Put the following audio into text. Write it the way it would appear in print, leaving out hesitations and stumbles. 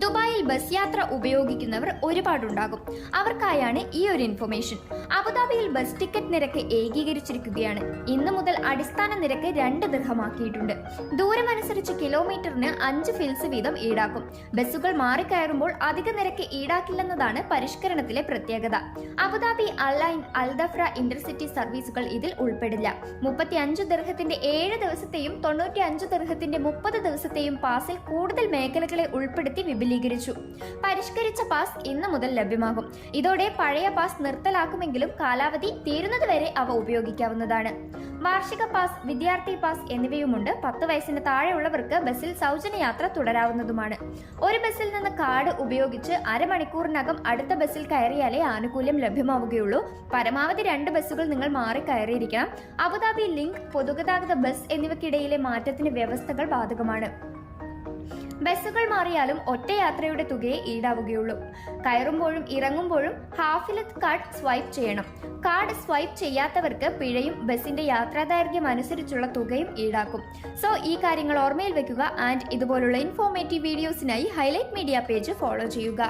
ദുബായിൽ ബസ് യാത്ര ഉപയോഗിക്കുന്നവർ ഒരുപാടുണ്ടാകും. അവർക്കായാണ് ഈ ഒരു ഇൻഫർമേഷൻ. അബുദാബിയിൽ ബസ് ടിക്കറ്റ് നിരക്ക് ഏകീകരിച്ചിരിക്കുകയാണ്. ഇന്നു മുതൽ അടിസ്ഥാന നിരക്ക് 2 ദിർഹമാക്കിയിട്ടുണ്ട്. ദൂരമനുസരിച്ച് കിലോമീറ്ററിന് 5 ഫിൽസ് വീതം ഈടാക്കും. ബസ്സുകൾ മാറിക്കയറുമ്പോൾ അധിക നിരക്ക് ഈടാക്കില്ലെന്നതാണ് പരിഷ്കരണത്തിലെ പ്രത്യേകത. അബുദാബി അലൈൻ അൽദഫ്ര ഇന്റർസിറ്റി സർവീസുകൾ ഇതിൽ ഉൾപ്പെടില്ല. 35 ദിർഹത്തിന്റെ 7 ദിവസത്തെയും 95 ദിർഹത്തിന്റെ 30 ദിവസത്തെയും പാസിൽ കൂടുതൽ മേഖലകളെ ഉൾപ്പെടുത്തി വിപുലീകരിച്ചു. പരിഷ്കരിച്ച പാസ് ഇന്നു മുതൽ ലഭ്യമാകും. ഇതോടെ പഴയ പാസ് നിർത്തലാക്കുമെങ്കിലും കാലാവധി തീരുന്നതുവരെ അവ ഉപയോഗിക്കാവുന്നതാണ്. വാർഷിക പാസ്, വിദ്യാർത്ഥി പാസ് എന്നിവയുമുണ്ട്. 10 വയസ്സിന് താഴെയുള്ളവർക്ക് ബസ്സിൽ സൗജന്യ യാത്ര തുടരാവുന്നതുമാണ്. ഒരു ബസ്സിൽ നിന്ന് കാർഡ് ഉപയോഗിച്ച് അരമണിക്കൂറിനകം അടുത്ത ബസ്സിൽ കയറിയാലേ ആനുകൂല്യം ലഭ്യമാവുകയുള്ളൂ. പരമാവധി 2 ബസ്സുകൾ നിങ്ങൾ മാറി കയറിയിരിക്കണം. അബുദാബി ലിങ്ക്, പൊതുഗതാഗത ബസ് എന്നിവയ്ക്കിടയിലെ മാറ്റത്തിന് വ്യവസ്ഥകൾ ബാധകമാണ്. ബസ്സുകൾ മാറിയാലും ഒറ്റ യാത്രയുടെ തുകയെ ഈടാവുകയുള്ളൂ. കയറുമ്പോഴും ഇറങ്ങുമ്പോഴും ഹാഫിലത്ത് കാർഡ് സ്വൈപ്പ് ചെയ്യണം. കാർഡ് സ്വൈപ്പ് ചെയ്യാത്തവർക്ക് പിഴയും ബസിന്റെ യാത്രാദൈർഘ്യം അനുസരിച്ചുള്ള തുകയും ഈടാക്കും. സോ ഈ കാര്യങ്ങൾ ഓർമ്മയിൽ വെക്കുക. ആൻഡ് ഇതുപോലുള്ള ഇൻഫോർമേറ്റീവ് വീഡിയോസിനായി ഹൈലൈറ്റ് മീഡിയ പേജ് ഫോളോ ചെയ്യുക.